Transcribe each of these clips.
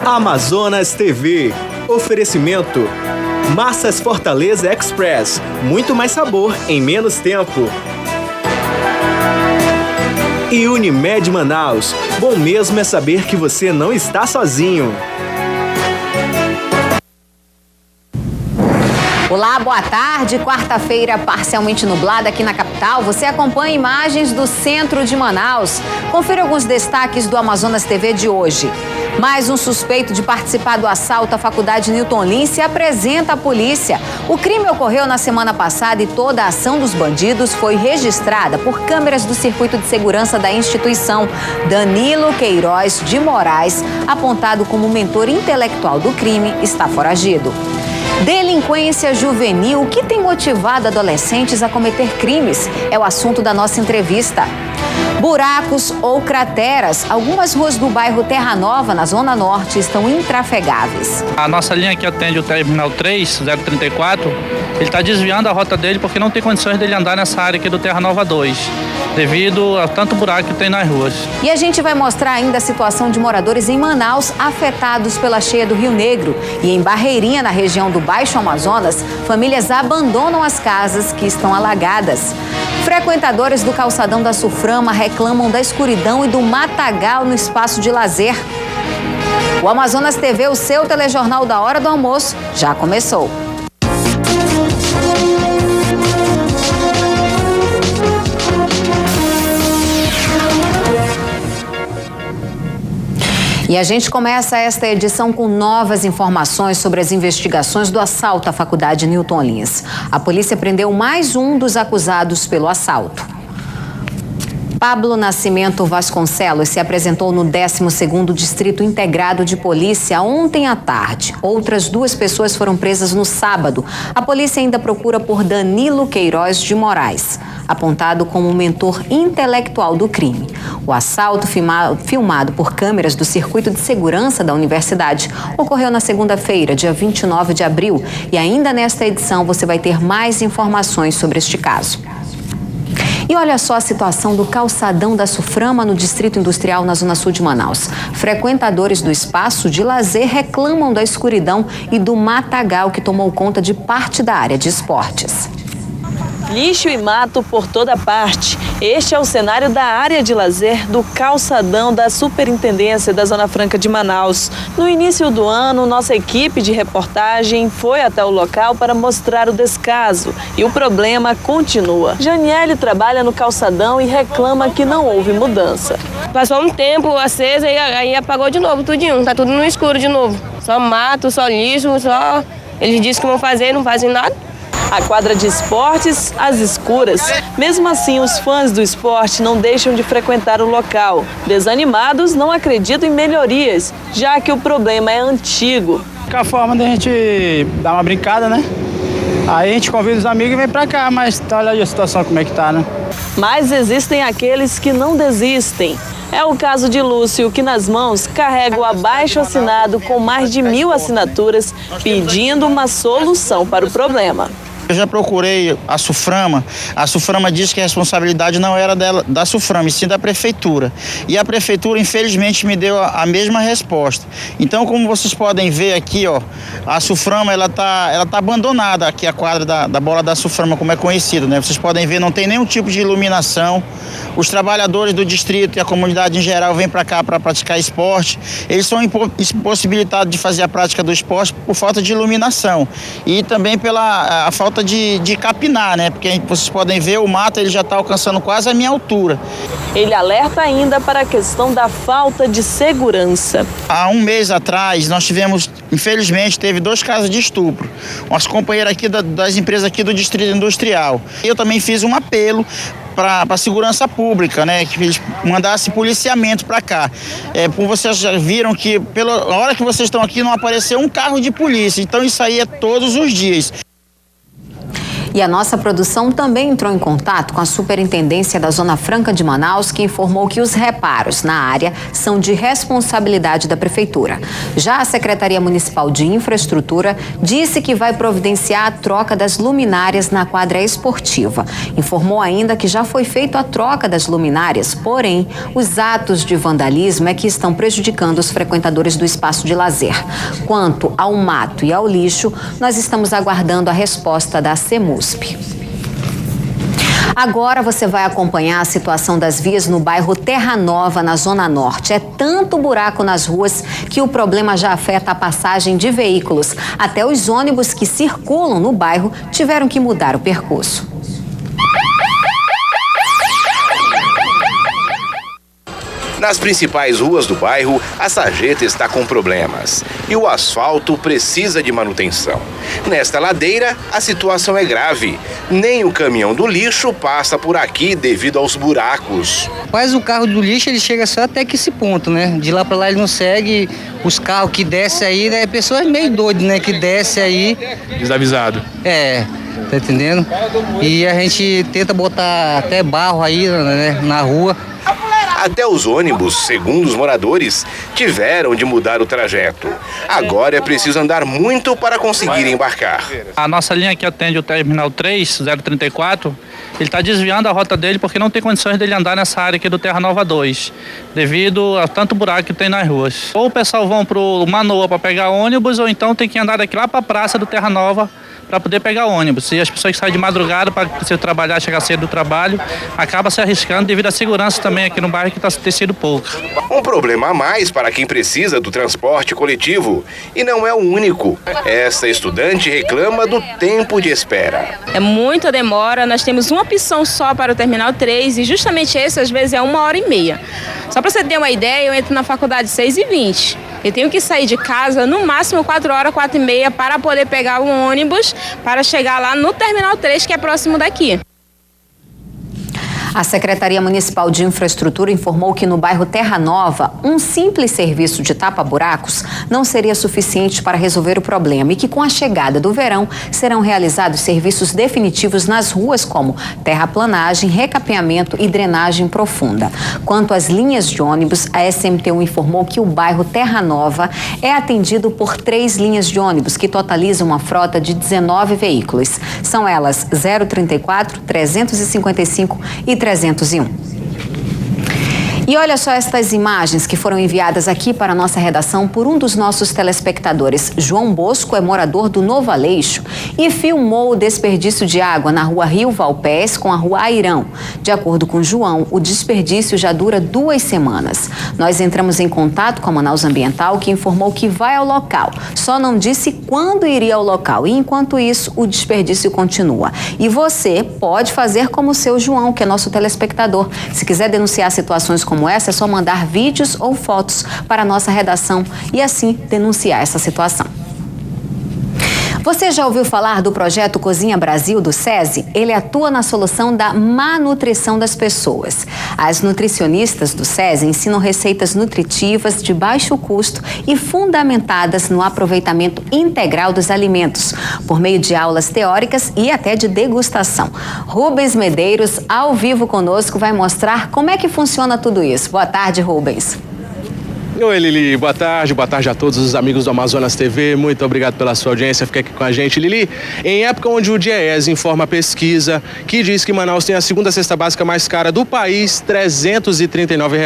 Amazonas TV. Oferecimento. Massas Fortaleza Express. Muito mais sabor em menos tempo. E Unimed Manaus. Bom mesmo é saber que você não está sozinho. Olá, boa tarde. Quarta-feira parcialmente nublada aqui na capital. Você acompanha imagens do centro de Manaus. Confira alguns destaques do Amazonas TV de hoje. Mais um suspeito de participar do assalto à Faculdade Newton Lins se apresenta à polícia. O crime ocorreu na semana passada e toda a ação dos bandidos foi registrada por câmeras do circuito de segurança da instituição. Danilo Queiroz de Moraes, apontado como mentor intelectual do crime, está foragido. Delinquência juvenil, o que tem motivado adolescentes a cometer crimes? É o assunto da nossa entrevista. Buracos ou crateras, algumas ruas do bairro Terra Nova, na Zona Norte, estão intrafegáveis. A nossa linha que atende o Terminal 3034, ele está desviando a rota dele porque não tem condições dele andar nessa área aqui do Terra Nova 2, devido a tanto buraco que tem nas ruas. E a gente vai mostrar ainda a situação de moradores em Manaus afetados pela cheia do Rio Negro. E em Barreirinha, na região do Baixo Amazonas, famílias abandonam as casas que estão alagadas. Frequentadores do calçadão da Suframa reclamam da escuridão e do matagal no espaço de lazer. O Amazonas TV, o seu telejornal da hora do almoço, já começou. E a gente começa esta edição com novas informações sobre as investigações do assalto à Faculdade Newton Lins. A polícia prendeu mais um dos acusados pelo assalto. Pablo Nascimento Vasconcelos se apresentou no 12º Distrito Integrado de Polícia ontem à tarde. Outras 2 pessoas foram presas no sábado. A polícia ainda procura por Danilo Queiroz de Moraes, apontado como mentor intelectual do crime. O assalto, filmado por câmeras do circuito de segurança da universidade, ocorreu na segunda-feira, dia 29 de abril. E ainda nesta edição você vai ter mais informações sobre este caso. E olha só a situação do calçadão da Suframa no Distrito Industrial, na Zona Sul de Manaus. Frequentadores do espaço de lazer reclamam da escuridão e do matagal que tomou conta de parte da área de esportes. Lixo e mato por toda parte. Este é o cenário da área de lazer do calçadão da Superintendência da Zona Franca de Manaus. No início do ano, nossa equipe de reportagem foi até o local para mostrar o descaso. E o problema continua. Janiele trabalha no calçadão e reclama que não houve mudança. Passou um tempo acesa e aí apagou de novo tudinho. Tá tudo no escuro de novo. Só mato, só lixo, só... Eles dizem que vão fazer, não fazem nada. A quadra de esportes, às escuras. Mesmo assim, os fãs do esporte não deixam de frequentar o local. Desanimados, não acreditam em melhorias, já que o problema é antigo. A forma da gente dar uma brincada, né? Aí a gente convida os amigos e vem pra cá, mas olha aí a situação como é que tá, né? Mas existem aqueles que não desistem. É o caso de Lúcio, que nas mãos carrega o abaixo-assinado com mais de 1.000 assinaturas, pedindo uma solução para o problema. Eu já procurei a Suframa disse que a responsabilidade não era da Suframa, e sim da Prefeitura. E a Prefeitura, infelizmente, me deu a mesma resposta. Então, como vocês podem ver aqui, ó, a Suframa, ela tá abandonada aqui, a quadra da bola da Suframa, como é conhecido, né? Vocês podem ver, não tem nenhum tipo de iluminação. Os trabalhadores do distrito e a comunidade em geral vêm para cá para praticar esporte. Eles são impossibilitados de fazer a prática do esporte por falta de iluminação e também pela falta de capinar, né? Porque vocês podem ver, o mato ele já está alcançando quase a minha altura. Ele alerta ainda para a questão da falta de segurança. Há um mês atrás, nós tivemos, infelizmente, teve 2 casos de estupro. Umas companheiras aqui das empresas aqui do Distrito Industrial. Eu também fiz um apelo para a segurança pública, né, que eles mandassem policiamento para cá. Como vocês já viram que, pela hora que vocês estão aqui, não apareceu um carro de polícia. Então, isso aí é todos os dias. E a nossa produção também entrou em contato com a Superintendência da Zona Franca de Manaus, que informou que os reparos na área são de responsabilidade da Prefeitura. Já a Secretaria Municipal de Infraestrutura disse que vai providenciar a troca das luminárias na quadra esportiva. Informou ainda que já foi feita a troca das luminárias, porém, os atos de vandalismo é que estão prejudicando os frequentadores do espaço de lazer. Quanto ao mato e ao lixo, nós estamos aguardando a resposta da CEMUSP. Agora você vai acompanhar a situação das vias no bairro Terra Nova, na Zona Norte. É tanto buraco nas ruas que o problema já afeta a passagem de veículos. Até os ônibus que circulam no bairro tiveram que mudar o percurso. Nas principais ruas do bairro, a sarjeta está com problemas e o asfalto precisa de manutenção. Nesta ladeira, a situação é grave. Nem o caminhão do lixo passa por aqui devido aos buracos. Mas o carro do lixo ele chega só até que esse ponto, né? De lá para lá ele não segue. Os carros que descem aí, né? Pessoas meio doidas, né? Que descem aí. Desavisado. Tá entendendo? E a gente tenta botar até barro aí, né? Na rua. Até os ônibus, segundo os moradores, tiveram de mudar o trajeto. Agora é preciso andar muito para conseguir embarcar. A nossa linha que atende o Terminal 3, 034, ele está desviando a rota dele porque não tem condições dele andar nessa área aqui do Terra Nova 2, devido a tanto buraco que tem nas ruas. Ou o pessoal vão para o Manoa para pegar ônibus, ou então tem que andar daqui lá para a praça do Terra Nova para poder pegar ônibus. E as pessoas que saem de madrugada para precisar trabalhar, chegar cedo do trabalho, acaba se arriscando devido à segurança também aqui no bairro que tem sido pouca. Um problema a mais para quem precisa do transporte coletivo. E não é o único. Essa estudante reclama do tempo de espera. É muita demora, nós temos uma opção só para o Terminal 3 e justamente esse às vezes é 1h30. Só para você ter uma ideia, eu entro na faculdade 6h20. Eu tenho que sair de casa no máximo 4h, 4h30 para poder pegar um ônibus para chegar lá no Terminal 3, que é próximo daqui. A Secretaria Municipal de Infraestrutura informou que no bairro Terra Nova, um simples serviço de tapa-buracos não seria suficiente para resolver o problema e que com a chegada do verão serão realizados serviços definitivos nas ruas como terraplanagem, recapeamento e drenagem profunda. Quanto às linhas de ônibus, a SMTU informou que o bairro Terra Nova é atendido por 3 linhas de ônibus que totalizam uma frota de 19 veículos. São elas 034, 355 e 301. E olha só estas imagens que foram enviadas aqui para a nossa redação por um dos nossos telespectadores. João Bosco é morador do Novo Aleixo e filmou o desperdício de água na rua Rio Valpés com a rua Airão. De acordo com João, o desperdício já dura 2 semanas. Nós entramos em contato com a Manaus Ambiental, que informou que vai ao local. Só não disse quando iria ao local. E enquanto isso, o desperdício continua. E você pode fazer como o seu João, que é nosso telespectador. Se quiser denunciar situações como essa, é só mandar vídeos ou fotos para a nossa redação e assim denunciar essa situação. Você já ouviu falar do projeto Cozinha Brasil do SESI? Ele atua na solução da má nutrição das pessoas. As nutricionistas do SESI ensinam receitas nutritivas de baixo custo e fundamentadas no aproveitamento integral dos alimentos, por meio de aulas teóricas e até de degustação. Rubens Medeiros, ao vivo conosco, vai mostrar como é que funciona tudo isso. Boa tarde, Rubens. Oi, Lili, boa tarde a todos os amigos do Amazonas TV, muito obrigado pela sua audiência, fica aqui com a gente. Lili, em época onde o DIEESE informa a pesquisa que diz que Manaus tem a segunda cesta básica mais cara do país, R$ 339,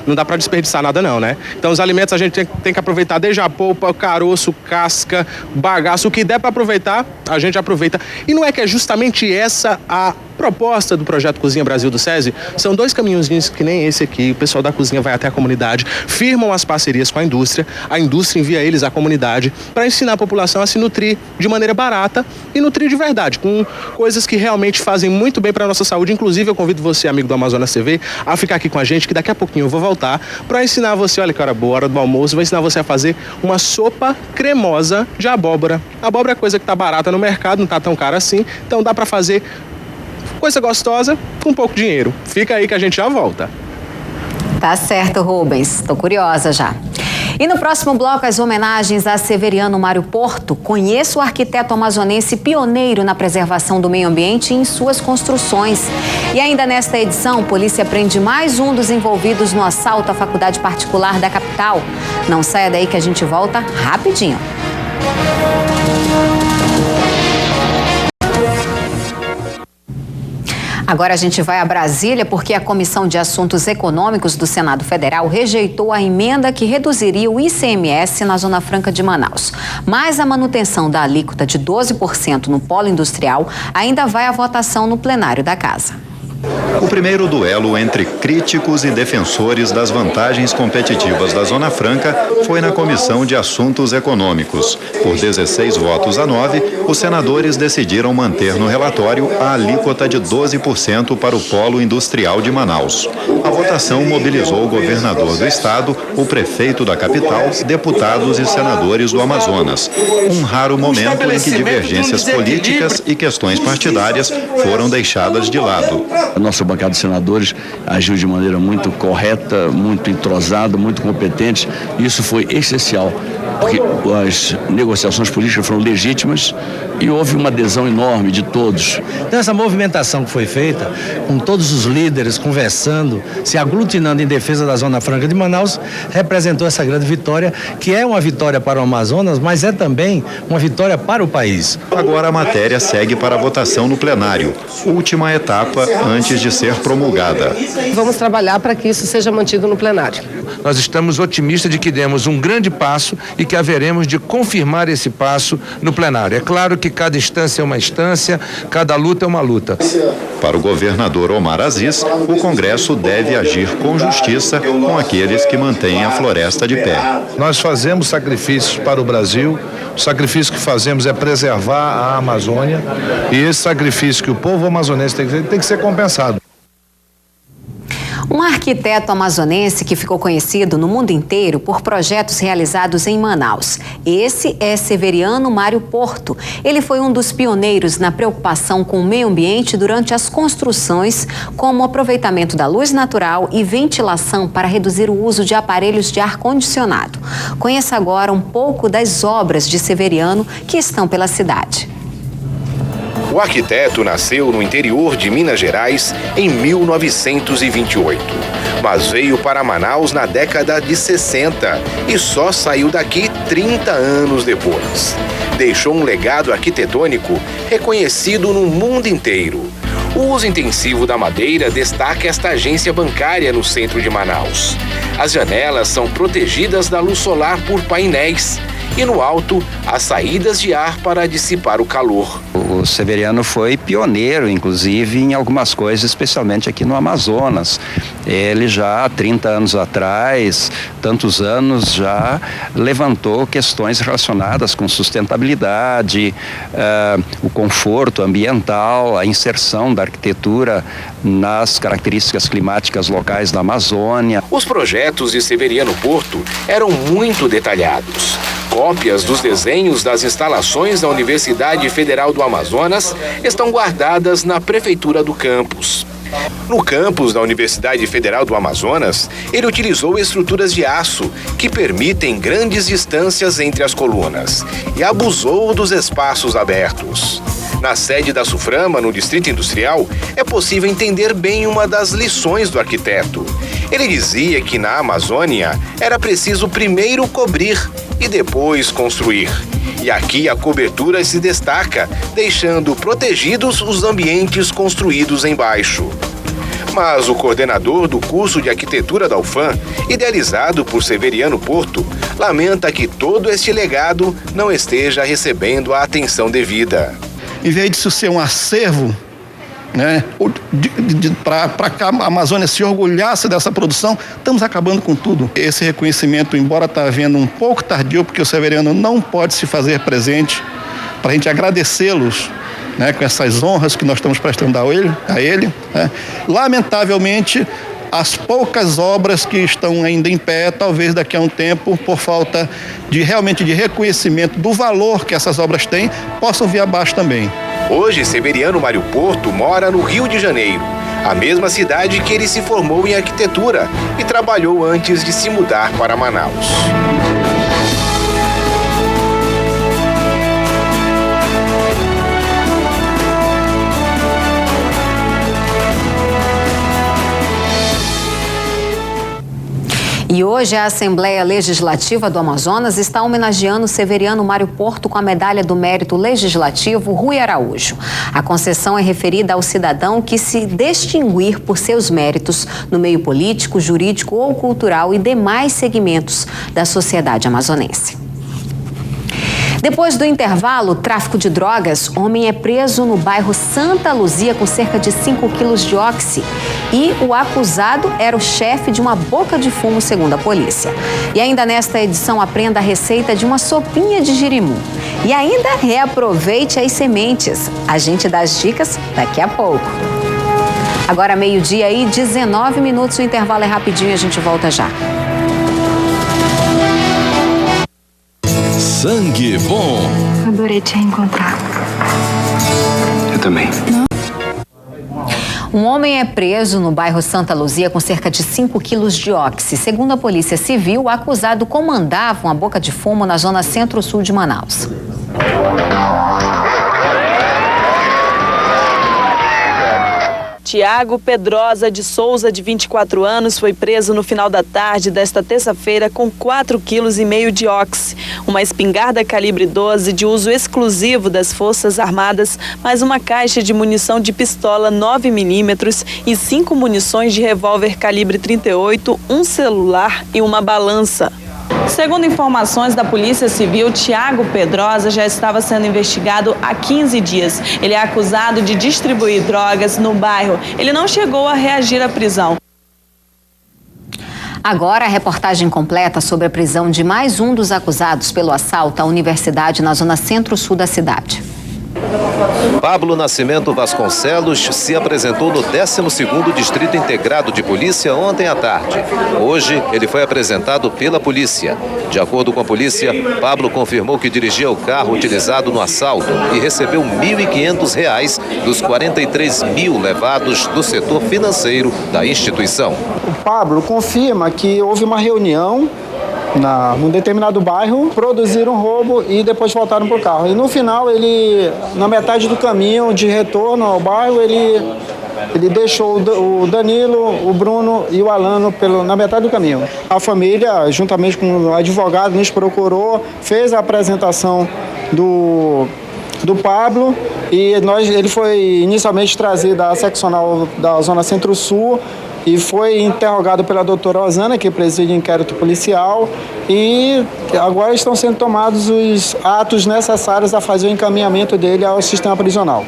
não dá para desperdiçar nada não, né? Então os alimentos a gente tem que aproveitar desde a polpa, caroço, casca, bagaço, o que der para aproveitar, a gente aproveita. E não é que é justamente essa a proposta do projeto Cozinha Brasil do SESI? São 2 caminhõezinhos que nem esse aqui, o pessoal da cozinha vai até a comunidade, firmam as parcerias com a indústria envia eles à comunidade para ensinar a população a se nutrir de maneira barata e nutrir de verdade, com coisas que realmente fazem muito bem para a nossa saúde. Inclusive eu convido você, amigo do Amazonas TV, a ficar aqui com a gente, que daqui a pouquinho eu vou voltar para ensinar você, olha que hora boa, hora do almoço, vou ensinar você a fazer uma sopa cremosa de abóbora. Abóbora é coisa que tá barata no mercado, não tá tão cara assim, então dá para fazer coisa gostosa com pouco dinheiro. Fica aí que a gente já volta. Tá certo, Rubens. Tô curiosa já. E no próximo bloco, as homenagens a Severiano Mário Porto. Conheça o arquiteto amazonense pioneiro na preservação do meio ambiente e em suas construções. E ainda nesta edição, polícia prende mais um dos envolvidos no assalto à faculdade particular da capital. Não saia daí que a gente volta rapidinho. Agora a gente vai a Brasília porque a Comissão de Assuntos Econômicos do Senado Federal rejeitou a emenda que reduziria o ICMS na Zona Franca de Manaus. Mas a manutenção da alíquota de 12% no polo industrial ainda vai à votação no plenário da Casa. O primeiro duelo entre críticos e defensores das vantagens competitivas da Zona Franca foi na Comissão de Assuntos Econômicos. Por 16 votos a 9, os senadores decidiram manter no relatório a alíquota de 12% para o polo industrial de Manaus. A votação mobilizou o governador do estado, o prefeito da capital, deputados e senadores do Amazonas. Um raro momento em que divergências políticas e questões partidárias foram deixadas de lado. A nossa bancada de senadores agiu de maneira muito correta, muito entrosada, muito competente. Isso foi essencial, porque as negociações políticas foram legítimas e houve uma adesão enorme de todos. Então, essa movimentação que foi feita, com todos os líderes conversando, se aglutinando em defesa da Zona Franca de Manaus, representou essa grande vitória, que é uma vitória para o Amazonas, mas é também uma vitória para o país. Agora a matéria segue para a votação no plenário, última etapa antes de ser promulgada. Vamos trabalhar para que isso seja mantido no plenário. Nós estamos otimistas de que demos um grande passo e que haveremos de confirmar esse passo no plenário. É claro que cada instância é uma instância, cada luta é uma luta. Para o governador Omar Aziz, o Congresso deve agir com justiça com aqueles que mantêm a floresta de pé. Nós fazemos sacrifícios para o Brasil, o sacrifício que fazemos é preservar a Amazônia e esse sacrifício que o povo amazonense tem que ser compensado. Um arquiteto amazonense que ficou conhecido no mundo inteiro por projetos realizados em Manaus. Esse é Severiano Mário Porto. Ele foi um dos pioneiros na preocupação com o meio ambiente durante as construções, como o aproveitamento da luz natural e ventilação para reduzir o uso de aparelhos de ar-condicionado. Conheça agora um pouco das obras de Severiano que estão pela cidade. O arquiteto nasceu no interior de Minas Gerais em 1928, mas veio para Manaus na década de 60 e só saiu daqui 30 anos depois. Deixou um legado arquitetônico reconhecido no mundo inteiro. O uso intensivo da madeira destaca esta agência bancária no centro de Manaus. As janelas são protegidas da luz solar por painéis e no alto, as saídas de ar para dissipar o calor. O Severiano foi pioneiro, inclusive, em algumas coisas, especialmente aqui no Amazonas. Ele já há 30 anos atrás, tantos anos, já levantou questões relacionadas com sustentabilidade, o conforto ambiental, a inserção da arquitetura nas características climáticas locais da Amazônia. Os projetos de Severiano Porto eram muito detalhados. Cópias dos desenhos das instalações da Universidade Federal do Amazonas estão guardadas na prefeitura do campus. No campus da Universidade Federal do Amazonas, ele utilizou estruturas de aço que permitem grandes distâncias entre as colunas e abusou dos espaços abertos. Na sede da Suframa, no Distrito Industrial, é possível entender bem uma das lições do arquiteto. Ele dizia que na Amazônia era preciso primeiro cobrir e depois construir. E aqui a cobertura se destaca, deixando protegidos os ambientes construídos embaixo. Mas o coordenador do curso de arquitetura da UFAM, idealizado por Severiano Porto, lamenta que todo este legado não esteja recebendo a atenção devida. Em vez disso ser um acervo, né, para que a Amazônia se orgulhasse dessa produção, estamos acabando com tudo. Esse reconhecimento, embora está havendo um pouco tardio, porque o Severiano não pode se fazer presente, para a gente agradecê-los, né, com essas honras que nós estamos prestando a ele, né. Lamentavelmente, as poucas obras que estão ainda em pé, talvez daqui a um tempo, por falta realmente de reconhecimento do valor que essas obras têm, possam vir abaixo também. Hoje, Severiano Mário Porto mora no Rio de Janeiro. a mesma cidade que ele se formou em arquitetura e trabalhou antes de se mudar para Manaus. E hoje a Assembleia Legislativa do Amazonas está homenageando Severiano Mário Porto com a Medalha do Mérito Legislativo Rui Araújo. A concessão é referida ao cidadão que se distinguir por seus méritos no meio político, jurídico ou cultural e demais segmentos da sociedade amazonense. Depois do intervalo, tráfico de drogas, homem é preso no bairro Santa Luzia com cerca de 5 quilos de oxi. E o acusado era o chefe de uma boca de fumo, segundo a polícia. E ainda nesta edição, aprenda a receita de uma sopinha de jirimu. E ainda reaproveite as sementes. A gente dá as dicas daqui a pouco. Agora, meio-dia e 19 minutos, o intervalo é rapidinho e a gente volta já. Sangue Bom. Adorei te reencontrar. Eu também. Um homem é preso no bairro Santa Luzia com cerca de 5 quilos de oxi. Segundo a Polícia Civil, o acusado comandava uma boca de fumo na zona centro-sul de Manaus. Tiago Pedrosa de Souza, de 24 anos, foi preso no final da tarde desta terça-feira com 4,5 kg de oxi, uma espingarda calibre 12 de uso exclusivo das Forças Armadas, mais uma caixa de munição de pistola 9mm e 5 munições de revólver calibre 38, um celular e uma balança. Segundo informações da Polícia Civil, Tiago Pedrosa já estava sendo investigado há 15 dias. Ele é acusado de distribuir drogas no bairro. Ele não chegou a reagir à prisão. Agora a reportagem completa sobre a prisão de mais um dos acusados pelo assalto à universidade na zona centro-sul da cidade. Pablo Nascimento Vasconcelos se apresentou no 12º Distrito Integrado de Polícia ontem à tarde. Hoje, ele foi apresentado pela polícia. De acordo com a polícia, Pablo confirmou que dirigia o carro utilizado no assalto e recebeu R$ 1.500 dos 43 mil levados do setor financeiro da instituição. O Pablo confirma que houve uma reunião num determinado bairro, produziram um roubo e depois voltaram para o carro. E no final, ele, na metade do caminho de retorno ao bairro, ele deixou o Danilo, o Bruno e o Alano na metade do caminho. A família, juntamente com o advogado, nos procurou, fez a apresentação do Pablo e ele foi inicialmente trazido à seccional da Zona Centro-Sul e foi interrogado pela doutora Osana, que preside o inquérito policial, e agora estão sendo tomados os atos necessários a fazer o encaminhamento dele ao sistema prisional.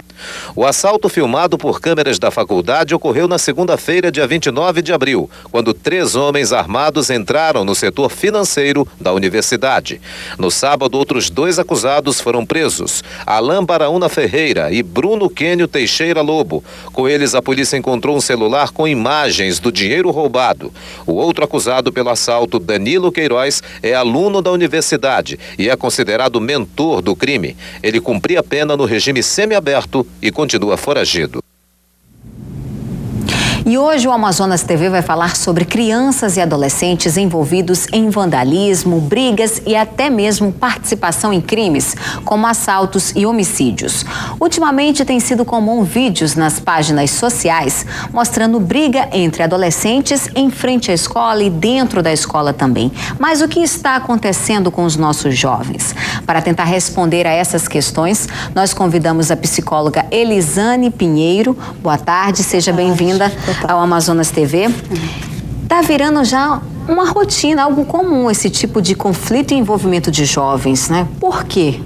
O assalto filmado por câmeras da faculdade ocorreu na segunda-feira, dia 29 de abril, quando 3 homens armados entraram no setor financeiro da universidade. No sábado, outros 2 acusados foram presos, Alain Baraúna Ferreira e Bruno Quênio Teixeira Lobo. Com eles, a polícia encontrou um celular com imagens do dinheiro roubado. O outro acusado pelo assalto, Danilo Queiroz, é aluno da universidade e é considerado mentor do crime. Ele cumpria pena no regime semiaberto e continua foragido. E hoje o Amazonas TV vai falar sobre crianças e adolescentes envolvidos em vandalismo, brigas e até mesmo participação em crimes, como assaltos e homicídios. Ultimamente tem sido comum vídeos nas páginas sociais mostrando briga entre adolescentes em frente à escola e dentro da escola também. Mas o que está acontecendo com os nossos jovens? Para tentar responder a essas questões, nós convidamos a psicóloga Elisane Pinheiro. Boa tarde, seja bem-vinda ao Amazonas TV. Tá virando já uma rotina, algo comum esse tipo de conflito e envolvimento de jovens, né? Por quê?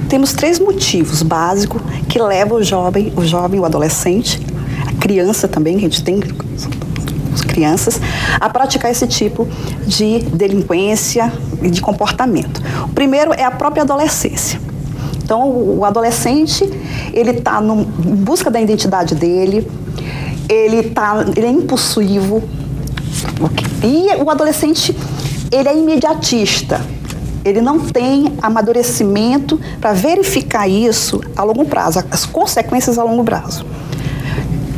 Temos 3 motivos básicos que levam o jovem, o adolescente, a criança também, que a gente tem as crianças, a praticar esse tipo de delinquência e de comportamento. O primeiro é a própria adolescência. Então, o adolescente, ele está em busca da identidade dele, ele é impulsivo, e o adolescente, ele é imediatista, ele não tem amadurecimento para verificar isso a longo prazo, as consequências a longo prazo.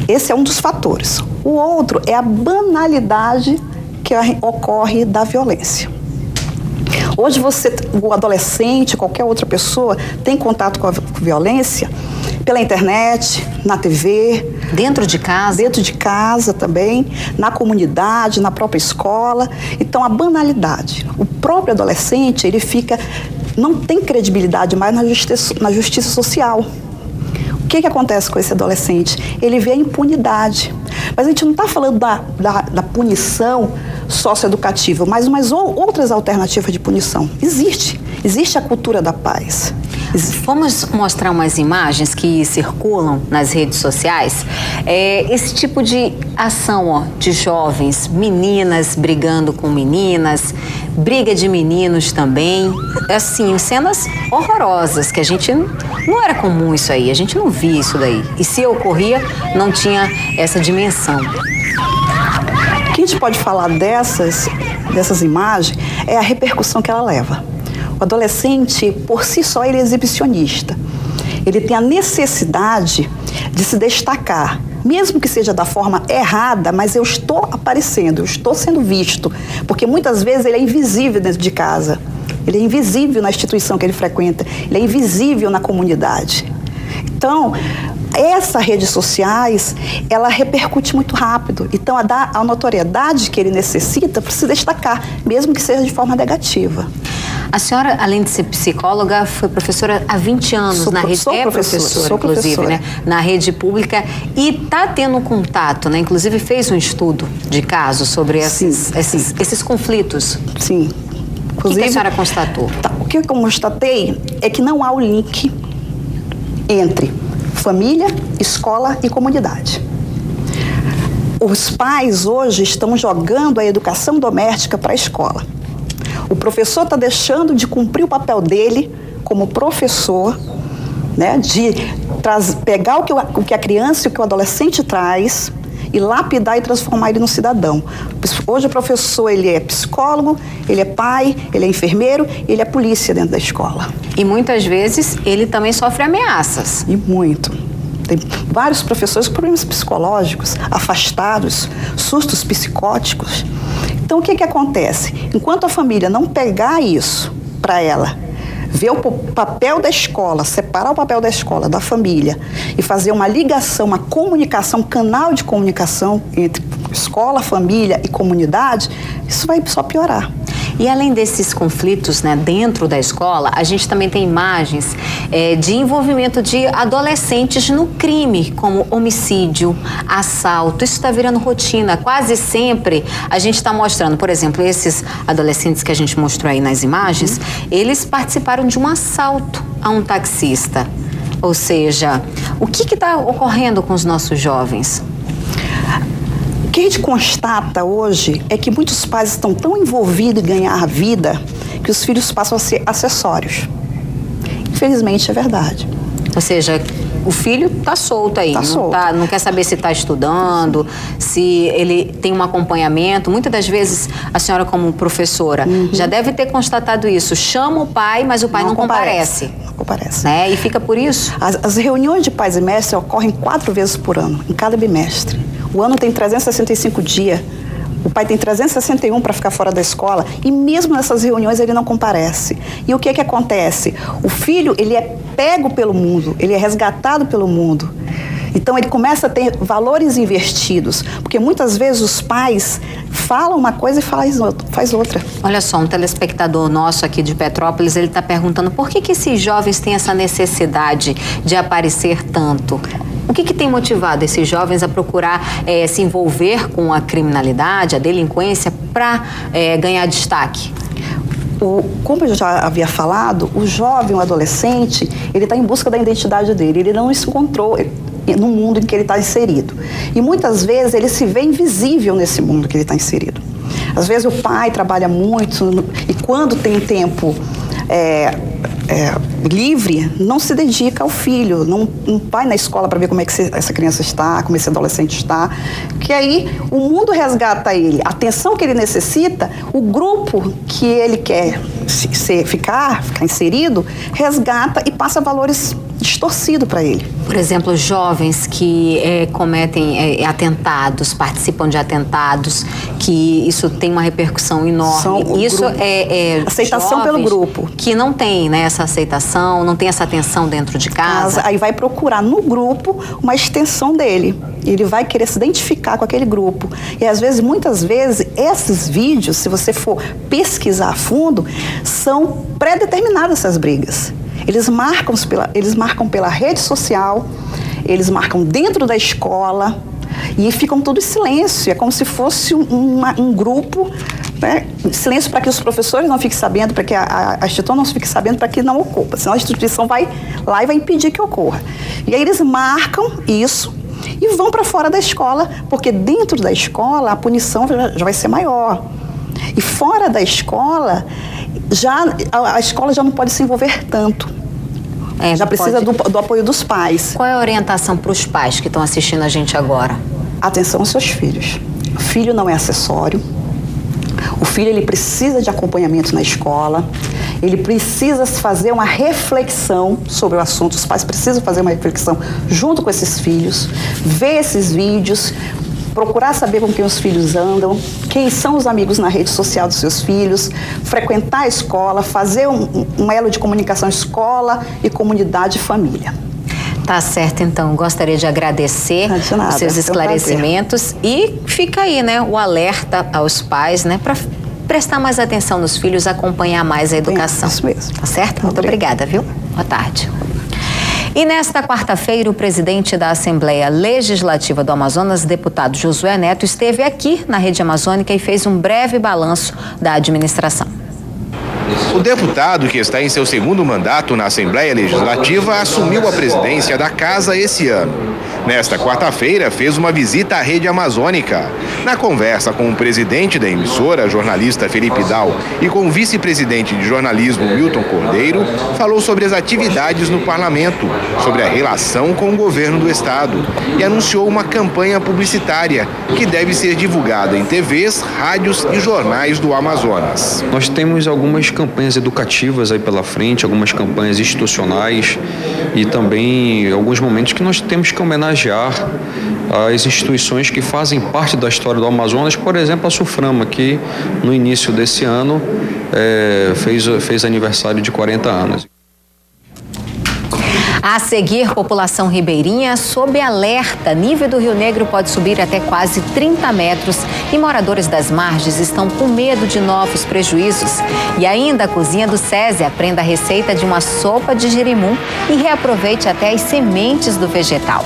Esse é um dos fatores. O outro é a banalidade que ocorre da violência. Hoje o adolescente, qualquer outra pessoa, tem contato com a violência pela internet, na TV. Dentro de casa? Dentro de casa também, na comunidade, na própria escola. Então, a banalidade. O próprio adolescente, ele não tem credibilidade mais na justiça social. O que acontece com esse adolescente? Ele vê a impunidade. Mas a gente não está falando da punição socioeducativa, mas outras alternativas de punição. Existe a cultura da paz. Vamos mostrar umas imagens que circulam nas redes sociais. Esse tipo de ação, de jovens, meninas brigando com meninas, briga de meninos também. Assim, cenas horrorosas, que a gente não era comum isso aí, a gente não via isso daí. E se ocorria, não tinha essa dimensão. O que a gente pode falar dessas imagens é a repercussão que ela leva. O adolescente, por si só, ele é exibicionista. Ele tem a necessidade de se destacar, mesmo que seja da forma errada, mas eu estou aparecendo, eu estou sendo visto. Porque muitas vezes ele é invisível dentro de casa, ele é invisível na instituição que ele frequenta, ele é invisível na comunidade. Então, essas redes sociais, ela repercute muito rápido. Então, dá a notoriedade que ele necessita para se destacar, mesmo que seja de forma negativa. A senhora, além de ser psicóloga, foi professora há 20 anos na rede. Sou professora, né? Na rede pública, e está tendo contato, né? Inclusive fez um estudo de caso sobre esses conflitos. Sim. O que a senhora constatou? O que eu constatei é que não há o link entre família, escola e comunidade. Os pais hoje estão jogando a educação doméstica para a escola. O professor está deixando de cumprir o papel dele como professor, né, de pegar o que a criança e o que o adolescente traz e lapidar e transformar ele num cidadão. Hoje o professor, ele é psicólogo, ele é pai, ele é enfermeiro, ele é polícia dentro da escola. E muitas vezes ele também sofre ameaças. E muito. Tem vários professores com problemas psicológicos, afastados, sustos psicóticos. Então, o que acontece? Enquanto a família não pegar isso para ela, ver o papel da escola, separar o papel da escola da família e fazer uma ligação, uma comunicação, um canal de comunicação entre escola, família e comunidade, isso vai só piorar. E além desses conflitos, né, dentro da escola, a gente também tem imagens de envolvimento de adolescentes no crime, como homicídio, assalto. Isso está virando rotina. Quase sempre a gente está mostrando, por exemplo, esses adolescentes que a gente mostrou aí nas imagens, eles participaram de um assalto a um taxista. Ou seja, o que está ocorrendo com os nossos jovens? O que a gente constata hoje é que muitos pais estão tão envolvidos em ganhar a vida que os filhos passam a ser acessórios. Infelizmente, é verdade. Ou seja, o filho está solto aí, não quer saber se está estudando, se ele tem um acompanhamento. Muitas das vezes, a senhora como professora já deve ter constatado isso. Chama o pai, mas o pai não comparece. Não comparece. Né? E fica por isso? As reuniões de pais e mestres ocorrem 4 vezes por ano, em cada bimestre. O ano tem 365 dias. O pai tem 361 para ficar fora da escola e mesmo nessas reuniões ele não comparece. E o que acontece? O filho, ele é pego pelo mundo, ele é resgatado pelo mundo. Então ele começa a ter valores invertidos, porque muitas vezes os pais falam uma coisa e faz outra. Olha só, um telespectador nosso aqui de Petrópolis, ele está perguntando por que esses jovens têm essa necessidade de aparecer tanto? O que tem motivado esses jovens a procurar se envolver com a criminalidade, a delinquência, para ganhar destaque? Como eu já havia falado, o jovem, o adolescente, ele está em busca da identidade dele, ele não se encontrou no mundo em que ele está inserido. E muitas vezes ele se vê invisível nesse mundo que ele está inserido. Às vezes o pai trabalha muito e quando tem tempo livre, não se dedica ao filho, não vai na escola para ver como é que essa criança está, como esse adolescente está, que aí o mundo resgata ele, a atenção que ele necessita, o grupo que ele quer ficar inserido, resgata e passa valores distorcido para ele. Por exemplo, jovens que cometem atentados, participam de atentados, que isso tem uma repercussão enorme. Isso é aceitação pelo grupo. Que não tem, né, essa aceitação, não tem essa atenção dentro de casa. Aí vai procurar no grupo uma extensão dele. Ele vai querer se identificar com aquele grupo. E às vezes, muitas vezes, esses vídeos, se você for pesquisar a fundo, são pré-determinadas essas brigas. Eles marcam pela rede social, eles marcam dentro da escola e ficam todos em silêncio. É como se fosse um grupo, né? Silêncio para que os professores não fiquem sabendo, para que a instituição não fique sabendo, para que não ocorra. Senão a instituição vai lá e vai impedir que ocorra. E aí eles marcam isso e vão para fora da escola, porque dentro da escola a punição já vai ser maior. E fora da escola, a escola já não pode se envolver tanto. Já precisa do apoio dos pais. Qual é a orientação para os pais que estão assistindo a gente agora? Atenção aos seus filhos. O filho não é acessório. O filho, ele precisa de acompanhamento na escola. Ele precisa fazer uma reflexão sobre o assunto. Os pais precisam fazer uma reflexão junto com esses filhos, ver esses vídeos, procurar saber com quem os filhos andam, quem são os amigos na rede social dos seus filhos, frequentar a escola, fazer um elo de comunicação escola e comunidade e família. Tá certo, então. Gostaria de agradecer os seus esclarecimentos e fica aí, né, o alerta aos pais, né, para prestar mais atenção nos filhos, acompanhar mais a educação. Isso mesmo. Tá certo? Muito obrigada, viu? Boa tarde. E nesta quarta-feira, o presidente da Assembleia Legislativa do Amazonas, deputado Josué Neto, esteve aqui na Rede Amazônica e fez um breve balanço da administração. O deputado, que está em seu segundo mandato na Assembleia Legislativa, assumiu a presidência da casa esse ano. Nesta quarta-feira, fez uma visita à Rede Amazônica. Na conversa com o presidente da emissora, jornalista Felipe Dal, e com o vice-presidente de jornalismo, Milton Cordeiro, falou sobre as atividades no parlamento, sobre a relação com o governo do estado e anunciou uma campanha publicitária que deve ser divulgada em TVs, rádios e jornais do Amazonas. Nós temos algumas campanhas educativas aí pela frente, algumas campanhas institucionais e também alguns momentos que nós temos que homenagear as instituições que fazem parte da história do Amazonas, por exemplo, a Suframa, que no início desse ano fez aniversário de 40 anos. A seguir, população ribeirinha sob alerta. Nível do Rio Negro pode subir até quase 30 metros e moradores das margens estão com medo de novos prejuízos. E ainda a cozinha do SESI aprenda a receita de uma sopa de girimum e reaproveite até as sementes do vegetal.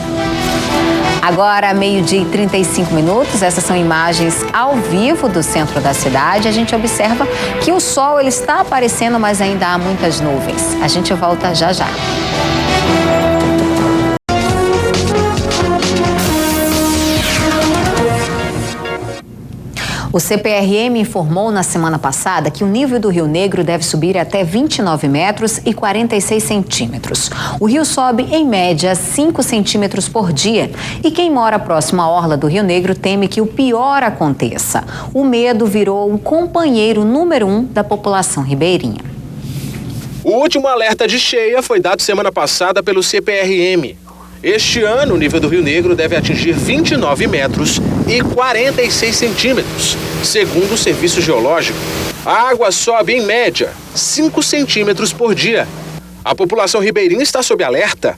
Agora, 12h35, essas são imagens ao vivo do centro da cidade. A gente observa que o sol ele está aparecendo, mas ainda há muitas nuvens. A gente volta já já. O CPRM informou na semana passada que o nível do Rio Negro deve subir até 29 metros e 46 centímetros. O rio sobe, em média, 5 centímetros por dia. E quem mora próximo à orla do Rio Negro teme que o pior aconteça. O medo virou o companheiro número 1 da população ribeirinha. O último alerta de cheia foi dado semana passada pelo CPRM. Este ano, o nível do Rio Negro deve atingir 29 metros e 46 centímetros, segundo o Serviço Geológico. A água sobe, em média, 5 centímetros por dia. A população ribeirinha está sob alerta.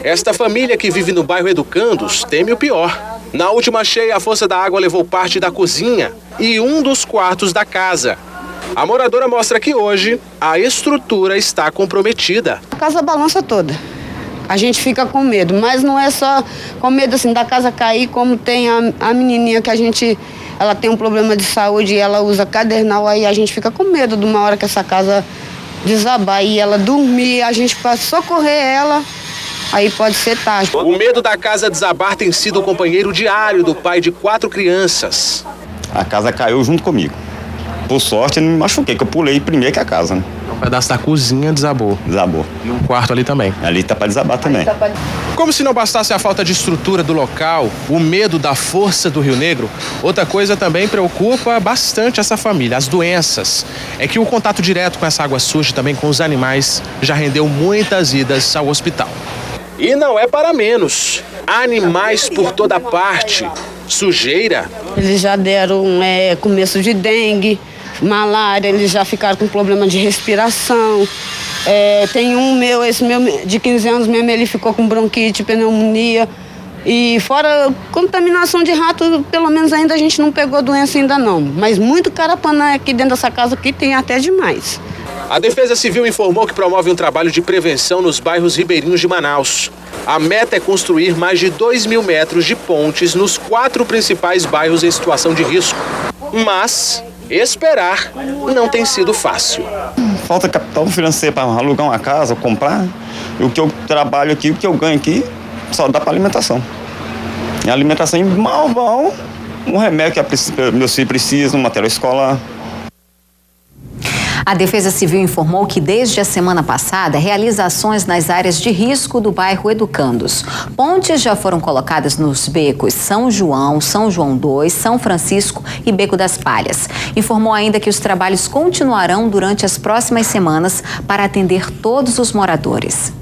Esta família que vive no bairro Educandos teme o pior. Na última cheia, a força da água levou parte da cozinha e um dos quartos da casa. A moradora mostra que hoje a estrutura está comprometida. A casa balança toda. A gente fica com medo, mas não é só com medo assim da casa cair, como tem a menininha que ela tem um problema de saúde e ela usa cadernal, aí a gente fica com medo de uma hora que essa casa desabar e ela dormir, a gente pode socorrer ela, aí pode ser tarde. O medo da casa desabar tem sido o companheiro diário do pai de 4 crianças. A casa caiu junto comigo. Por sorte, eu não me machuquei, que eu pulei primeiro que a casa, né? Um pedaço da cozinha desabou. Desabou. E um quarto ali também. Ali tá pra desabar também. Como se não bastasse a falta de estrutura do local, o medo da força do Rio Negro, outra coisa também preocupa bastante essa família, as doenças. É que o contato direto com essa água suja também com os animais já rendeu muitas idas ao hospital. E não é para menos. Animais por toda parte. Sujeira. Eles já deram começo de dengue, malária, eles já ficaram com problema de respiração. Tem esse meu de 15 anos mesmo, ele ficou com bronquite, pneumonia. E fora contaminação de rato, pelo menos ainda a gente não pegou doença ainda não. Mas muito carapanã aqui dentro dessa casa aqui tem até demais. A Defesa Civil informou que promove um trabalho de prevenção nos bairros ribeirinhos de Manaus. A meta é construir mais de 2.000 metros de pontes nos 4 principais bairros em situação de risco. Mas esperar não tem sido fácil. Falta capital financeiro para alugar uma casa, comprar. E o que eu trabalho aqui, o que eu ganho aqui, só dá para alimentação. E a alimentação, mal vão, um remédio que meu filho precisa, um material escolar. A Defesa Civil informou que desde a semana passada realiza ações nas áreas de risco do bairro Educandos. Pontes já foram colocadas nos becos São João, São João II, São Francisco e Beco das Palhas. Informou ainda que os trabalhos continuarão durante as próximas semanas para atender todos os moradores.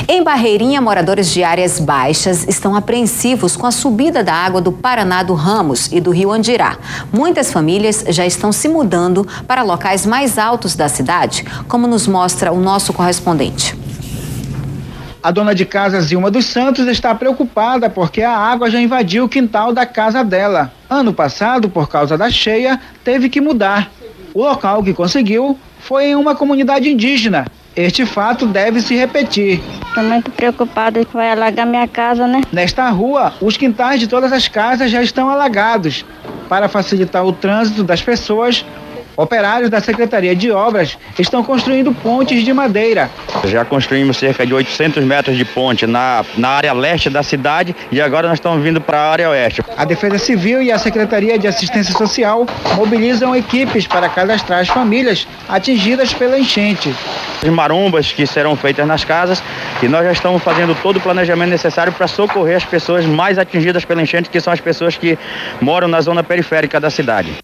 Em Barreirinha, moradores de áreas baixas estão apreensivos com a subida da água do Paraná do Ramos e do Rio Andirá. Muitas famílias já estão se mudando para locais mais altos da cidade, como nos mostra o nosso correspondente. A dona de casa Zilma dos Santos está preocupada porque a água já invadiu o quintal da casa dela. Ano passado, por causa da cheia, teve que mudar. O local que conseguiu foi em uma comunidade indígena. Este fato deve se repetir. Estou muito preocupada que vai alagar minha casa, né? Nesta rua, os quintais de todas as casas já estão alagados. Para facilitar o trânsito das pessoas, operários da Secretaria de Obras estão construindo pontes de madeira. Já construímos cerca de 800 metros de ponte na área leste da cidade e agora nós estamos vindo para a área oeste. A Defesa Civil e a Secretaria de Assistência Social mobilizam equipes para cadastrar as famílias atingidas pela enchente. As marombas que serão feitas nas casas e nós já estamos fazendo todo o planejamento necessário para socorrer as pessoas mais atingidas pela enchente, que são as pessoas que moram na zona periférica da cidade.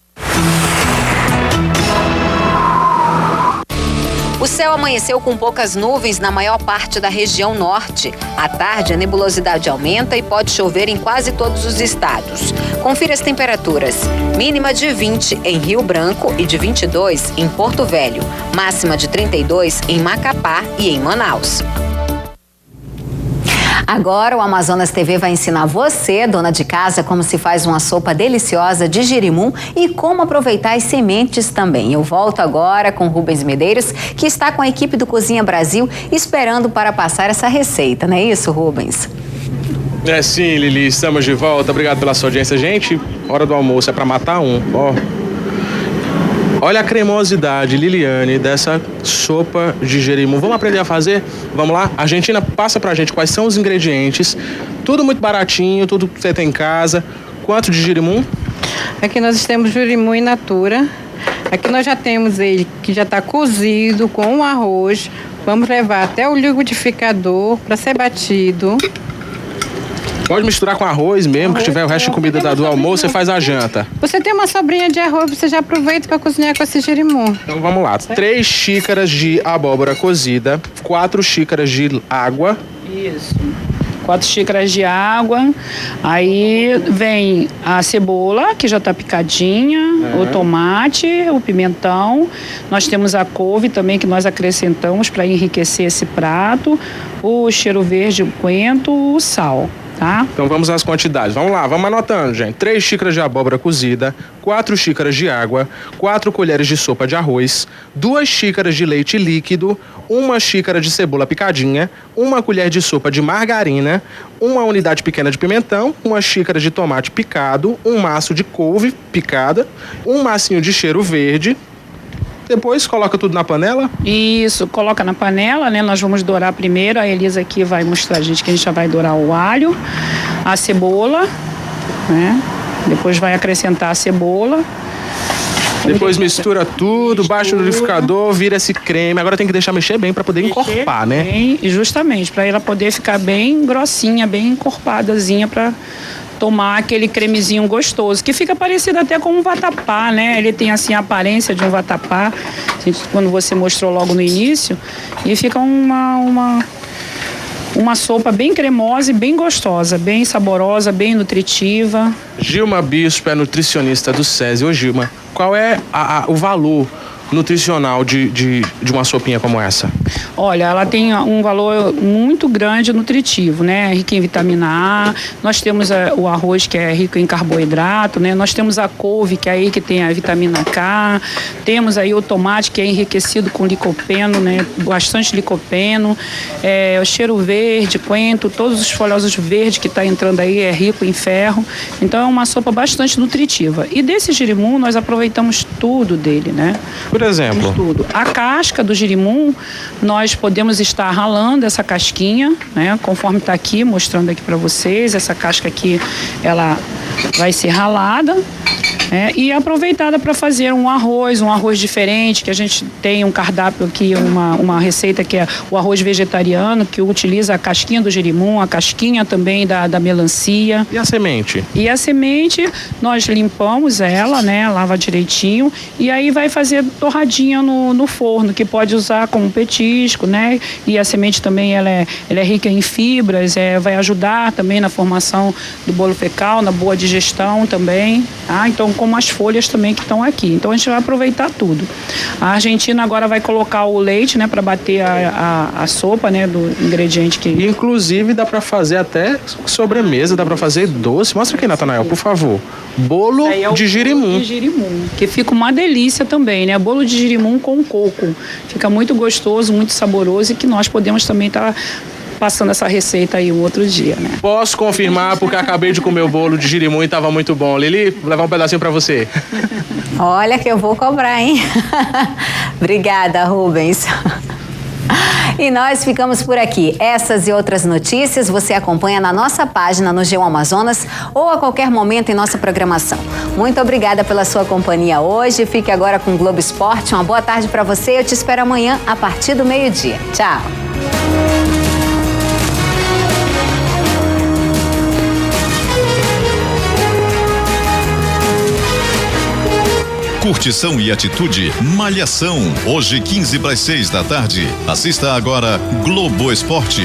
O céu amanheceu com poucas nuvens na maior parte da região norte. À tarde, a nebulosidade aumenta e pode chover em quase todos os estados. Confira as temperaturas. Mínima de 20 em Rio Branco e de 22 em Porto Velho. Máxima de 32 em Macapá e em Manaus. Agora o Amazonas TV vai ensinar você, dona de casa, como se faz uma sopa deliciosa de girimum e como aproveitar as sementes também. Eu volto agora com Rubens Medeiros, que está com a equipe do Cozinha Brasil esperando para passar essa receita, não é isso, Rubens? É sim, Lili, estamos de volta. Obrigado pela sua audiência, gente. Hora do almoço é para matar um, ó. Olha a cremosidade, Liliane, dessa sopa de girimum. Vamos aprender a fazer? Vamos lá? A Argentina, passa pra gente quais são os ingredientes. Tudo muito baratinho, tudo que você tem em casa. Quanto de girimum? Aqui nós temos girimum in natura. Aqui nós já temos ele que já está cozido com o arroz. Vamos levar até o liquidificador para ser batido. Pode misturar com arroz mesmo, que tiver o resto de comida do almoço, você faz a janta. Você tem uma sobrinha de arroz, você já aproveita para cozinhar com esse girimum. Então vamos lá, 3 xícaras de abóbora cozida, 4 xícaras de água. Isso. 4 xícaras de água, aí vem a cebola, que já está picadinha, o tomate, o pimentão, nós temos a couve também, que nós acrescentamos para enriquecer esse prato, o cheiro verde, o coentro, o sal. Tá? Então vamos às quantidades. Vamos lá, vamos anotando, gente. 3 xícaras de abóbora cozida, 4 xícaras de água, 4 colheres de sopa de arroz, 2 xícaras de leite líquido, 1 xícara de cebola picadinha, 1 colher de sopa de margarina, 1 unidade pequena de pimentão, 1 xícara de tomate picado, 1 maço de couve picada, 1 macinho de cheiro verde. Depois coloca tudo na panela? Isso, coloca na panela, né? Nós vamos dourar primeiro. A Elisa aqui vai mostrar a gente que a gente já vai dourar o alho, a cebola, né? Depois vai acrescentar a cebola. Depois mistura tudo, baixa no liquidificador, vira esse creme. Agora tem que deixar mexer bem para poder encorpar, né? Bem, justamente, para ela poder ficar bem grossinha, bem encorpadazinha para tomar aquele cremezinho gostoso, que fica parecido até com um vatapá, né? Ele tem assim a aparência de um vatapá, quando você mostrou logo no início, e fica um uma sopa bem cremosa e bem gostosa, bem saborosa, bem nutritiva. Gilma Bispo é nutricionista do SESI. Ô Gilma, qual é o valor nutricional de uma sopinha como essa? Olha, ela tem um valor muito grande nutritivo, né? Rica em vitamina A, nós temos o arroz que é rico em carboidrato, né? Nós temos a couve que é aí que tem a vitamina K, temos aí o tomate que é enriquecido com licopeno, né? Bastante licopeno, o cheiro verde, coentro, todos os folhosos verdes que está entrando aí é rico em ferro, então é uma sopa bastante nutritiva. E desse girimum nós aproveitamos tudo dele, né? Por exemplo? Tudo. A casca do girimum, nós podemos estar ralando essa casquinha, né? Conforme está aqui, mostrando aqui para vocês, essa casca aqui, ela vai ser ralada, né? E aproveitada para fazer um arroz diferente, que a gente tem um cardápio aqui, uma receita que é o arroz vegetariano, que utiliza a casquinha do girimum, a casquinha também da melancia. E a semente? E a semente, nós limpamos ela, né? Lava direitinho, e aí vai fazer torradinha no forno, que pode usar como petisco, né? E a semente também, ela é rica em fibras, vai ajudar também na formação do bolo fecal, na boa digestão também, tá? Então, como as folhas também que estão aqui. Então, a gente vai aproveitar tudo. A Argentina agora vai colocar o leite, né? Para bater a sopa, né? Do ingrediente que... Inclusive, dá para fazer até sobremesa, dá para fazer doce. Mostra aqui, Natanael, por favor. Bolo de girimum. Bolo de girimum, que fica uma delícia também, né? Bolo de girimum com coco. Fica muito gostoso, muito saboroso e que nós podemos também estar passando essa receita aí um outro dia, né? Posso confirmar, porque acabei de comer o bolo de girimum e estava muito bom. Lili, vou levar um pedacinho para você. Olha que eu vou cobrar, hein? Obrigada, Rubens. E nós ficamos por aqui. Essas e outras notícias você acompanha na nossa página no G1 Amazonas ou a qualquer momento em nossa programação. Muito obrigada pela sua companhia hoje. Fique agora com o Globo Esporte. Uma boa tarde para você. Eu te espero amanhã a partir do meio-dia. Tchau. Curtição e atitude, Malhação. Hoje, 15 para as 6 da tarde. Assista agora Globo Esporte.